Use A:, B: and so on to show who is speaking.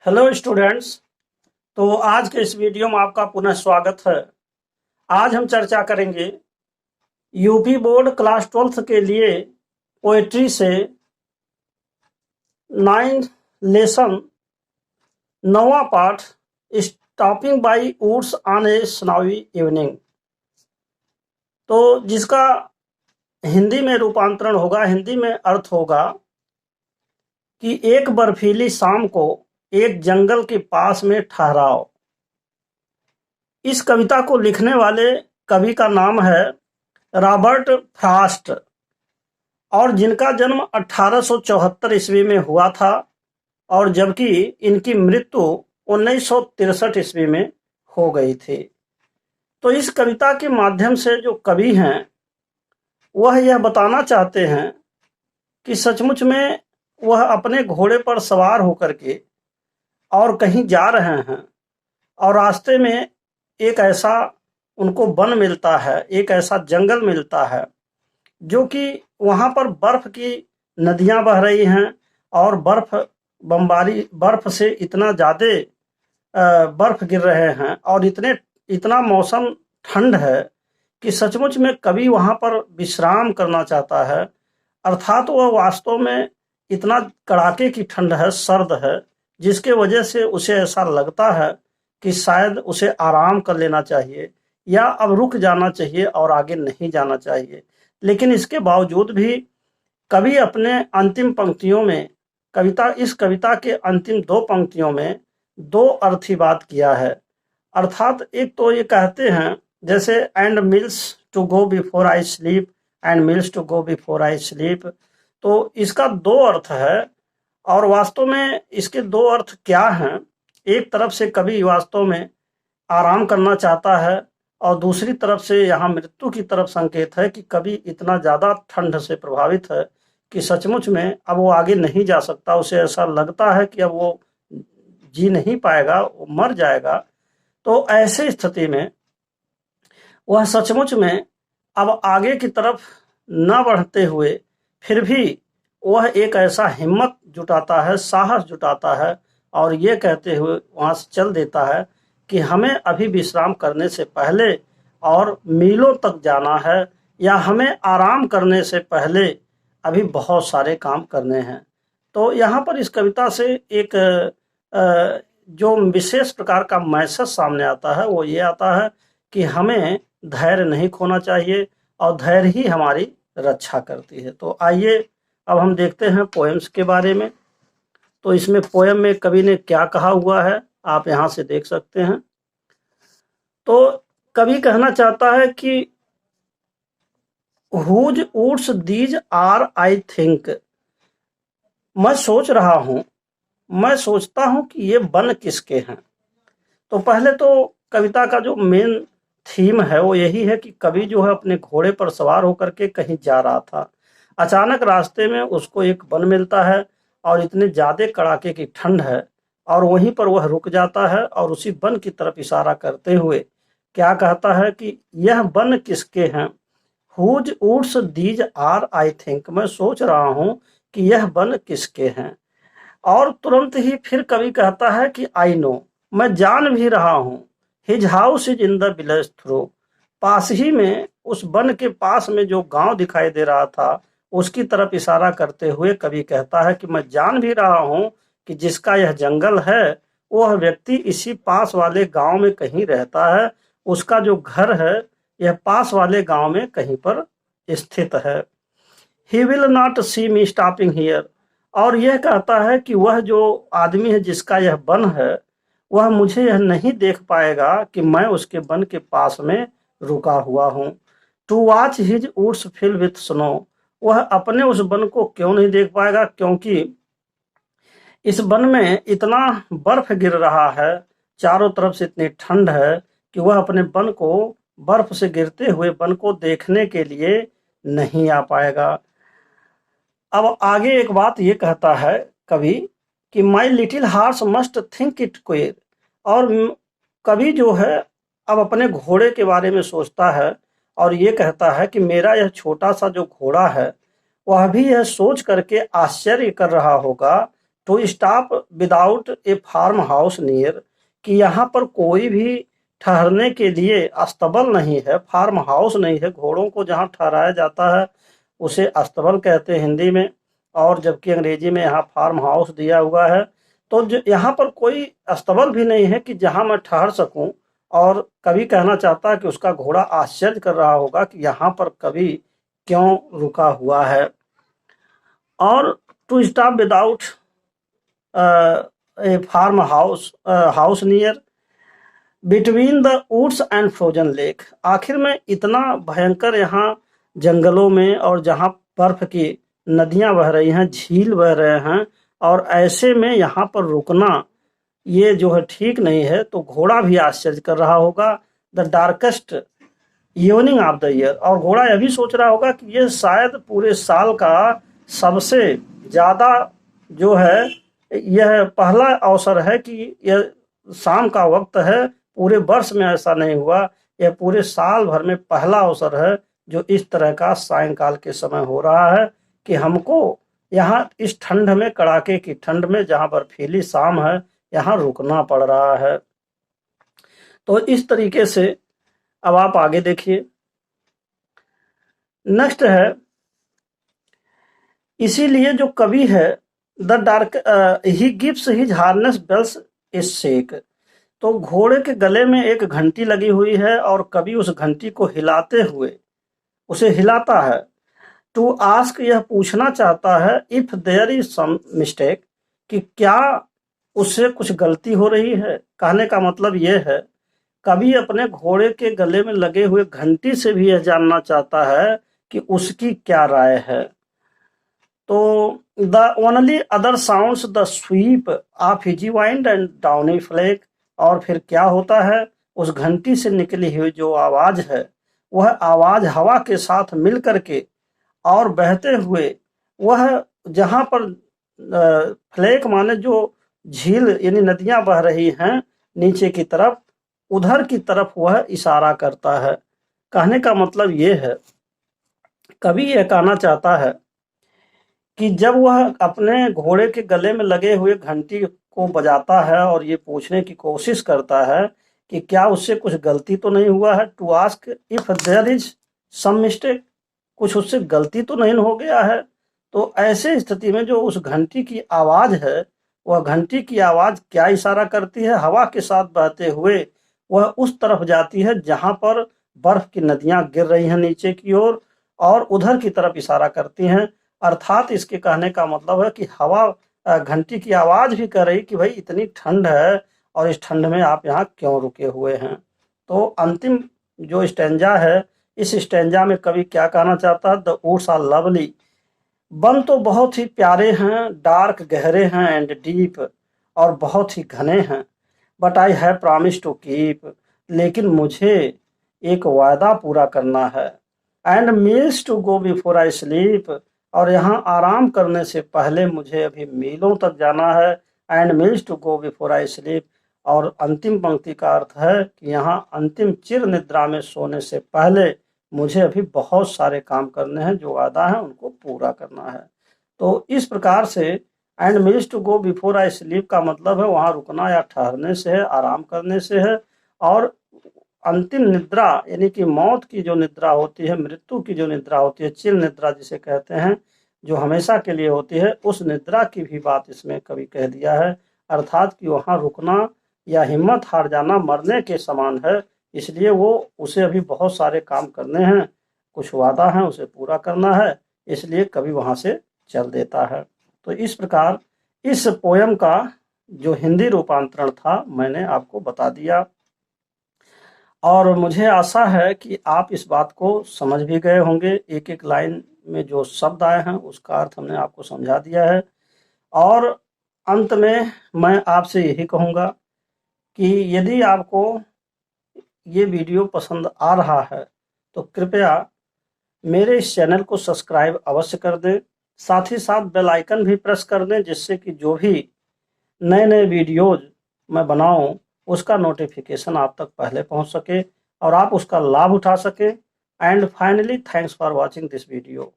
A: Hello students. तो आज के इस वीडियो में आपका पुनः स्वागत है। आज हम चर्चा करेंगे यूपी बोर्ड क्लास 12th के लिए पोएट्री से 9 लेसन 9वां पाठ stopping by woods on a snowy evening. तो जिसका हिंदी में रूपांतरण होगा, हिंदी में अर्थ होगा कि एक बर्फीली शाम को एक जंगल के पास में ठहराओ। इस कविता को लिखने वाले कवि का नाम है रॉबर्ट फ्रॉस्ट और जिनका जन्म 1874 ईस्वी में हुआ था और जबकि इनकी मृत्यु 1963 ईस्वी में हो गई थी। तो इस कविता के माध्यम से जो कवि हैं वह यह बताना चाहते हैं कि सचमुच में वह अपने घोड़े पर सवार होकर के और कहीं जा रहे हैं और रास्ते में एक ऐसा उनको वन मिलता है, एक ऐसा जंगल मिलता है जो कि वहाँ पर बर्फ की नदियाँ बह रही हैं और बर्फ से इतना ज़्यादा बर्फ गिर रहे हैं और इतना मौसम ठंड है कि सचमुच में कवि वहाँ पर विश्राम करना चाहता है। अर्थात वह वास्तव में इतना कड़ाके की ठंड है, सर्द है, जिसके वजह से उसे ऐसा लगता है कि शायद उसे आराम कर लेना चाहिए या अब रुक जाना चाहिए और आगे नहीं जाना चाहिए। लेकिन इसके बावजूद भी कवि अपने अंतिम पंक्तियों में इस कविता के अंतिम 2 पंक्तियों में 2 अर्थी बात किया है। अर्थात एक तो ये कहते हैं जैसे and miles to go before I sleep, and miles to go before I sleep. तो इसका 2 अर्थ है और वास्तव में इसके 2 अर्थ क्या हैं। एक तरफ से कवि वास्तव में आराम करना चाहता है और दूसरी तरफ से यहाँ मृत्यु की तरफ संकेत है कि कवि इतना ज़्यादा ठंड से प्रभावित है कि सचमुच में अब वो आगे नहीं जा सकता। उसे ऐसा लगता है कि अब वो जी नहीं पाएगा, वो मर जाएगा। तो ऐसे स्थिति में वह सचमुच में अब आगे की तरफ न बढ़ते हुए फिर भी वह एक ऐसा हिम्मत जुटाता है, साहस जुटाता है और ये कहते हुए वहाँ से चल देता है कि हमें अभी विश्राम करने से पहले और मीलों तक जाना है या हमें आराम करने से पहले अभी बहुत सारे काम करने हैं। तो यहाँ पर इस कविता से एक जो विशेष प्रकार का मैसेज सामने आता है वो ये आता है कि हमें धैर्य नहीं खोना चाहिए और धैर्य ही हमारी रक्षा करती है। तो आइए अब हम देखते हैं पोएम्स के बारे में। तो इसमें पोएम में कवि ने क्या कहा हुआ है आप यहाँ से देख सकते हैं। तो कवि कहना चाहता है कि whose woods these are I think, मैं सोचता हूँ कि ये वन किसके हैं। तो पहले तो कविता का जो मेन थीम है वो यही है कि कवि जो है अपने घोड़े पर सवार होकर के कहीं जा रहा था। अचानक रास्ते में उसको एक वन मिलता है और इतने ज़्यादा कड़ाके की ठंड है और वहीं पर वह रुक जाता है और उसी वन की तरफ इशारा करते हुए क्या कहता है कि यह वन किसके हैं। Whose woods these are I think, मैं सोच रहा हूँ कि यह वन किसके हैं। और तुरंत ही फिर कवि कहता है कि आई नो, मैं जान भी रहा हूँ। His house is in the village through, पास ही में उस वन के पास में जो गांव दिखाई दे रहा था उसकी तरफ इशारा करते हुए कवि कहता है कि मैं जान भी रहा हूँ कि जिसका यह जंगल है वह व्यक्ति इसी पास वाले गांव में कहीं रहता है, उसका जो घर है यह पास वाले गांव में कहीं पर स्थित है। He will not see me stopping here, और यह कहता है कि वह जो आदमी है जिसका यह वन है वह मुझे यह नहीं देख पाएगा कि मैं उसके वन के पास में रुका हुआ हूँ। To watch his woods fill with snow, वह अपने उस वन को क्यों नहीं देख पाएगा, क्योंकि इस वन में इतना बर्फ गिर रहा है, चारों तरफ से इतनी ठंड है कि वह अपने वन को, बर्फ से गिरते हुए वन को देखने के लिए नहीं आ पाएगा। अब आगे एक बात ये कहता है कवि कि my little horse must think it queer, और कवि जो है अब अपने घोड़े के बारे में सोचता है और ये कहता है कि मेरा यह छोटा सा जो घोड़ा है वह भी यह सोच करके आश्चर्य कर रहा होगा to stop without a farm house near, कि यहाँ पर कोई भी ठहरने के लिए अस्तबल नहीं है, फार्म हाउस नहीं है। घोड़ों को जहाँ ठहराया जाता है उसे अस्तबल कहते हैं हिंदी में, और जबकि अंग्रेजी में यहाँ फार्म हाउस दिया हुआ है। तो यहाँ पर कोई अस्तबल भी नहीं है कि जहाँ मैं ठहर सकूं। और कवि कहना चाहता है कि उसका घोड़ा आश्चर्य कर रहा होगा कि यहाँ पर कवि क्यों रुका हुआ है। और to stop without a farm house near between the woods and frozen lake, आखिर में इतना भयंकर यहाँ जंगलों में और जहाँ बर्फ की नदियां बह रही हैं, झील बह रहे हैं, और ऐसे में यहाँ पर रुकना ये जो है ठीक नहीं है। तो घोड़ा भी आश्चर्य कर रहा होगा। The darkest evening of the year, और घोड़ा यह भी सोच रहा होगा कि ये शायद पूरे साल का सबसे ज़्यादा जो है यह पहला अवसर है कि यह शाम का वक्त है, पूरे वर्ष में ऐसा नहीं हुआ, यह पूरे साल भर में पहला अवसर है जो इस तरह का सायंकाल के समय हो रहा है कि हमको यहाँ इस ठंड में, कड़ाके की ठंड में, जहाँ बर्फीली शाम है, यहाँ रुकना पड़ रहा है। तो इस तरीके से अब आप आगे देखिए। नेक्स्ट है, इसीलिए जो कवि है the dark he gives his harness bells a shake, तो घोड़े के गले में एक घंटी लगी हुई है और कवि उस घंटी को हिलाते हुए उसे हिलाता है। टू आस्क, यह पूछना चाहता है, if there is some mistake, कि क्या उससे कुछ गलती हो रही है। कहने का मतलब यह है, कवि अपने घोड़े के गले में लगे हुए घंटी से भी यह जानना चाहता है कि उसकी क्या राय है। तो the only other sounds the sweep of easy wind and downy flake, और फिर क्या होता है, उस घंटी से निकली हुई जो आवाज है वह आवाज हवा के साथ मिल करके और बहते हुए वह जहाँ पर फ्लेक माने जो झील यानी नदियां बह रही हैं नीचे की तरफ, उधर की तरफ वह इशारा करता है। कहने का मतलब ये है, कवि यह कहना चाहता है कि जब वह अपने घोड़े के गले में लगे हुए घंटी को बजाता है और ये पूछने की कोशिश करता है कि क्या उससे कुछ गलती तो नहीं हुआ है, to ask if there is some mistake, कुछ उससे गलती तो नहीं हो गया है। तो ऐसे स्थिति में जो उस घंटी की आवाज है, वह घंटी की आवाज क्या इशारा करती है, हवा के साथ बहते हुए वह उस तरफ जाती है जहां पर बर्फ की नदियां गिर रही हैं नीचे की ओर, और उधर की तरफ इशारा करती हैं। अर्थात इसके कहने का मतलब है कि हवा घंटी की आवाज भी कह रही कि भाई इतनी ठंड है और इस ठंड में आप यहाँ क्यों रुके हुए हैं। तो अंतिम जो स्टेंजा है, इस स्टेंजा में कवि क्या कहना चाहता है, द वुड्स आर लवली, वन तो बहुत ही प्यारे हैं, डार्क गहरे हैं, एंड डीप, और बहुत ही घने हैं, but I have promise to keep, लेकिन मुझे एक वायदा पूरा करना है, and miles to go before I sleep, और यहाँ आराम करने से पहले मुझे अभी मीलों तक जाना है, and miles to go before I sleep, और अंतिम पंक्ति का अर्थ है कि यहाँ अंतिम चिर निद्रा में सोने से पहले मुझे अभी बहुत सारे काम करने हैं, जो वादा है उनको पूरा करना है। तो इस प्रकार से and miles to go before I sleep का मतलब है वहाँ रुकना या ठहरने से है, आराम करने से है, और अंतिम निद्रा यानी कि मौत की जो निद्रा होती है, मृत्यु की जो निद्रा होती है, चिर निद्रा जिसे कहते हैं, जो हमेशा के लिए होती है, उस निद्रा की भी बात इसमें कवि कह दिया है। अर्थात कि वहाँ रुकना या हिम्मत हार जाना मरने के समान है, इसलिए वो उसे अभी बहुत सारे काम करने हैं, कुछ वादा है उसे पूरा करना है, इसलिए कवि वहाँ से चल देता है। तो इस प्रकार इस पोयम का जो हिंदी रूपांतरण था मैंने आपको बता दिया, और मुझे आशा है कि आप इस बात को समझ भी गए होंगे। एक एक लाइन में जो शब्द आए हैं उसका अर्थ हमने आपको समझा दिया है। और अंत में मैं आपसे यही कहूँगा कि यदि आपको ये वीडियो पसंद आ रहा है तो कृपया मेरे इस चैनल को सब्सक्राइब अवश्य कर दें, साथ ही साथ बेल आइकन भी प्रेस कर दें, जिससे कि जो भी नए नए वीडियोज मैं बनाऊं उसका नोटिफिकेशन आप तक पहले पहुंच सके और आप उसका लाभ उठा सके। And finally thanks for watching this video.